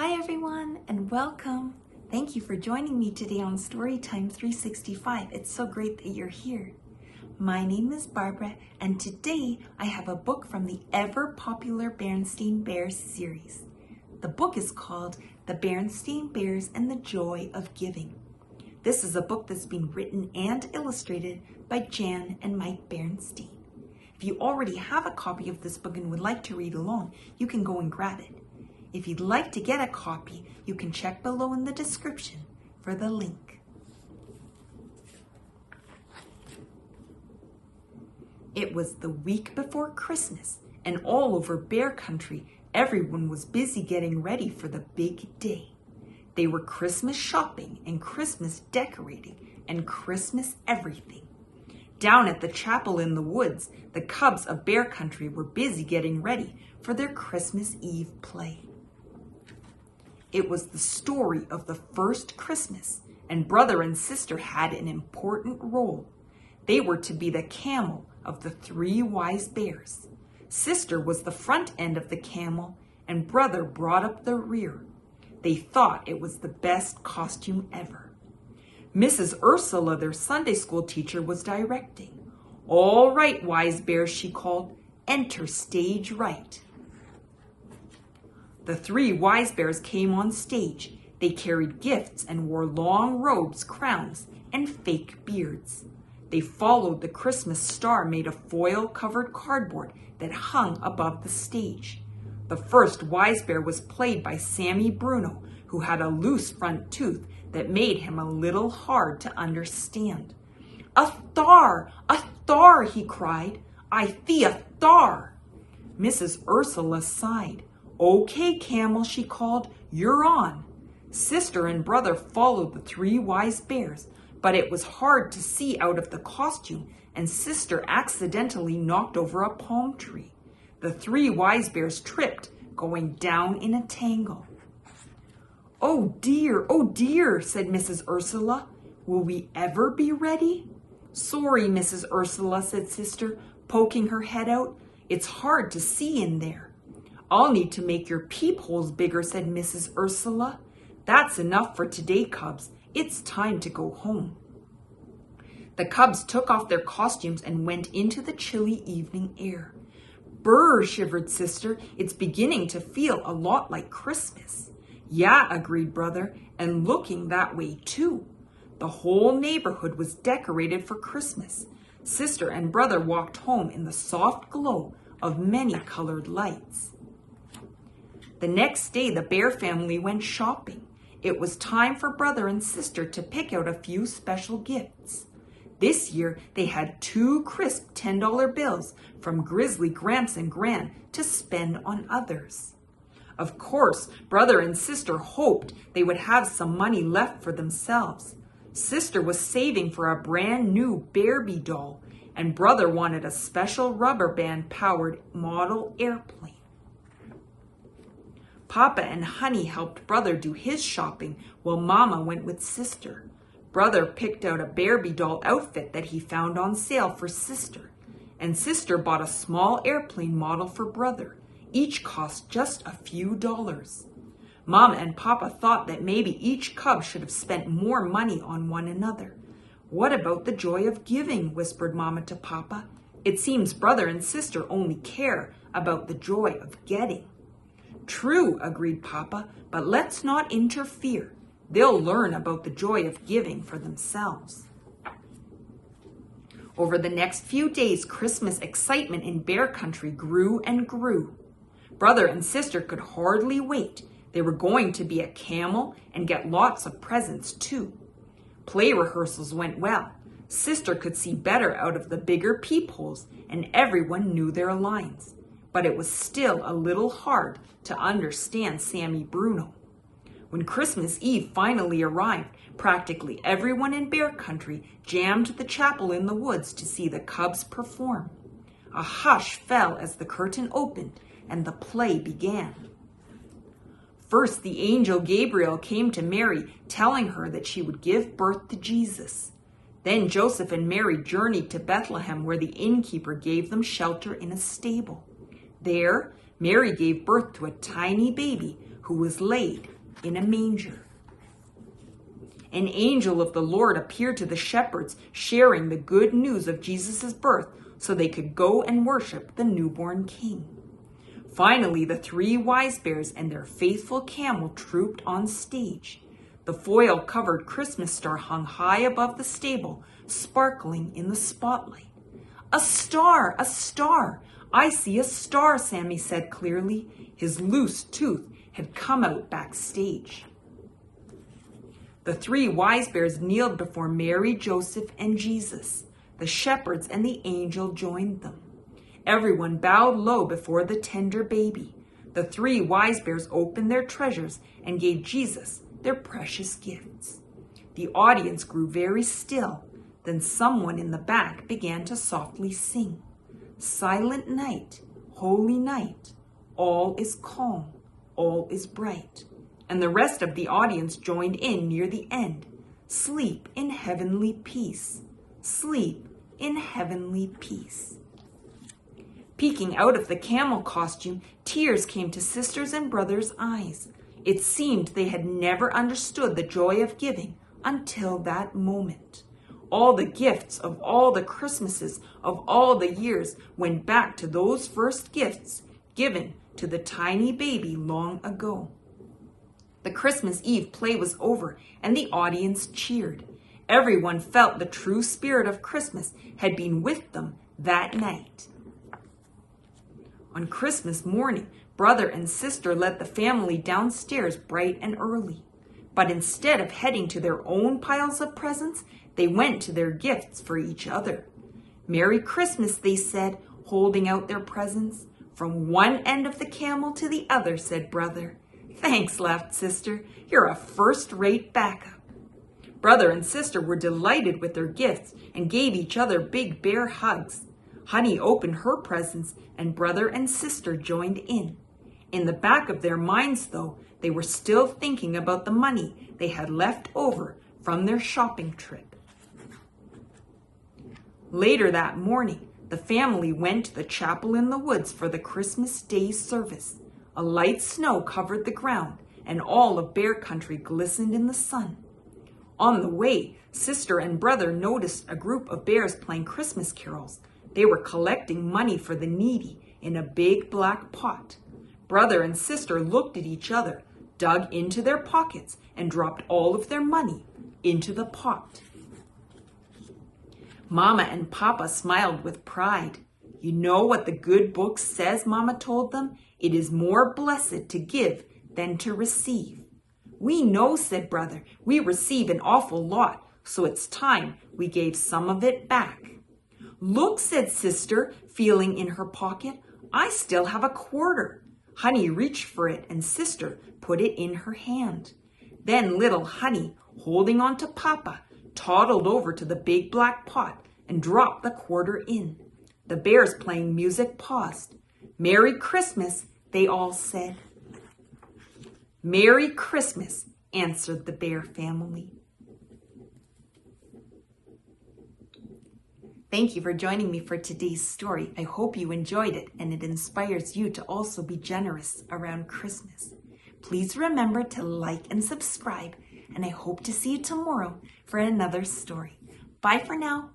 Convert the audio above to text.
Hi everyone and welcome. Thank you for joining me today on Storytime 365. It's so great that you're here. My name is Barbara and today I have a book from the ever popular Berenstain Bears series. The book is called The Berenstain Bears and the Joy of Giving. This is a book that's been written and illustrated by Jan and Mike Berenstain. If you already have a copy of this book and would like to read along, you can go and grab it. If you'd like to get a copy, you can check below in the description for the link. It was the week before Christmas, and all over Bear Country, everyone was busy getting ready for the big day. They were Christmas shopping and Christmas decorating and Christmas everything. Down at the chapel in the woods, the cubs of Bear Country were busy getting ready for their Christmas Eve play. It was the story of the first Christmas, and brother and sister had an important role. They were to be the camel of the three wise bears. Sister was the front end of the camel, and brother brought up the rear. They thought it was the best costume ever. Mrs. Ursula, their Sunday school teacher, was directing. "All right, wise bears," she called, "enter stage right." The three wise bears came on stage. They carried gifts and wore long robes, crowns, and fake beards. They followed the Christmas star made of foil-covered cardboard that hung above the stage. The first wise bear was played by Sammy Bruno, who had a loose front tooth that made him a little hard to understand. "A thar," he cried. "I see a thar." Mrs. Ursula sighed. "Okay, camel," she called, "you're on." Sister and brother followed the three wise bears, but it was hard to see out of the costume, and sister accidentally knocked over a palm tree. The three wise bears tripped, going down in a tangle. Oh dear, said Mrs. Ursula. "Will we ever be ready?" "Sorry, Mrs. Ursula," said sister, poking her head out. "It's hard to see in there." "I'll need to make your peepholes bigger," said Mrs. Ursula. "That's enough for today, cubs. It's time to go home." The cubs took off their costumes and went into the chilly evening air. "Brr," shivered sister. "It's beginning to feel a lot like Christmas." "Yeah," agreed brother, "and looking that way too." The whole neighborhood was decorated for Christmas. Sister and brother walked home in the soft glow of many colored lights. The next day, the Bear family went shopping. It was time for brother and sister to pick out a few special gifts. This year, they had 2 crisp $10 bills from Grizzly, Gramps, and Gran to spend on others. Of course, brother and sister hoped they would have some money left for themselves. Sister was saving for a brand new Barbie doll, and brother wanted a special rubber band-powered model airplane. Papa and Honey helped brother do his shopping while Mama went with sister. Brother picked out a Barbie doll outfit that he found on sale for sister, and sister bought a small airplane model for brother. Each cost just a few dollars. Mama and Papa thought that maybe each cub should have spent more money on one another. "What about the joy of giving?" whispered Mama to Papa. "It seems brother and sister only care about the joy of getting." "True," agreed Papa, "but let's not interfere. They'll learn about the joy of giving for themselves." Over the next few days, Christmas excitement in Bear Country grew and grew. Brother and sister could hardly wait. They were going to be a camel and get lots of presents too. Play rehearsals went well. Sister could see better out of the bigger peepholes, and everyone knew their lines. But it was still a little hard to understand Sammy Bruno. When Christmas Eve finally arrived, practically everyone in Bear Country jammed to the chapel in the woods to see the cubs perform. A hush fell as the curtain opened and the play began. First, the angel Gabriel came to Mary, telling her that she would give birth to Jesus. Then Joseph and Mary journeyed to Bethlehem, where the innkeeper gave them shelter in a stable. There, Mary gave birth to a tiny baby who was laid in a manger. An angel of the Lord appeared to the shepherds, sharing the good news of Jesus' birth so they could go and worship the newborn king. Finally, the 3 wise bears and their faithful camel trooped on stage. The foil-covered Christmas star hung high above the stable, sparkling in the spotlight. "A star! A star! I see a star," Sammy said clearly. His loose tooth had come out backstage. The 3 wise bears kneeled before Mary, Joseph, and Jesus. The shepherds and the angel joined them. Everyone bowed low before the tender baby. The 3 wise bears opened their treasures and gave Jesus their precious gifts. The audience grew very still. Then someone in the back began to softly sing. "Silent night, holy night, all is calm, all is bright." And the rest of the audience joined in near the end. "Sleep in heavenly peace, sleep in heavenly peace." Peeking out of the camel costume, tears came to sisters and brothers' eyes. It seemed they had never understood the joy of giving until that moment. All the gifts of all the Christmases of all the years went back to those first gifts given to the tiny baby long ago. The Christmas Eve play was over and the audience cheered. Everyone felt the true spirit of Christmas had been with them that night. On Christmas morning, brother and sister led the family downstairs bright and early. But instead of heading to their own piles of presents, they went to their gifts for each other. "Merry Christmas," they said, holding out their presents. "From one end of the camel to the other," said brother. "Thanks," laughed sister. "You're a first-rate backup." Brother and sister were delighted with their gifts and gave each other big bear hugs. Honey opened her presents and brother and sister joined in. In the back of their minds, though, they were still thinking about the money they had left over from their shopping trip. Later that morning, the family went to the chapel in the woods for the Christmas Day service. A light snow covered the ground, and all of Bear Country glistened in the sun. On the way, sister and brother noticed a group of bears playing Christmas carols. They were collecting money for the needy in a big black pot. Brother and sister looked at each other, dug into their pockets, and dropped all of their money into the pot. Mama and Papa smiled with pride. "You know what the good book says," Mama told them. "It is more blessed to give than to receive." "We know," said brother. "We receive an awful lot, so it's time we gave some of it back." "Look," said sister, feeling in her pocket. "I still have a quarter." Honey reached for it and sister put it in her hand. Then little Honey, holding on to Papa, toddled over to the big black pot and dropped the quarter in. The bears playing music paused. "Merry Christmas," they all said. "Merry Christmas," answered the bear family. Thank you for joining me for today's story. I hope you enjoyed it and it inspires you to also be generous around Christmas. Please remember to like and subscribe, and I hope to see you tomorrow for another story. Bye for now.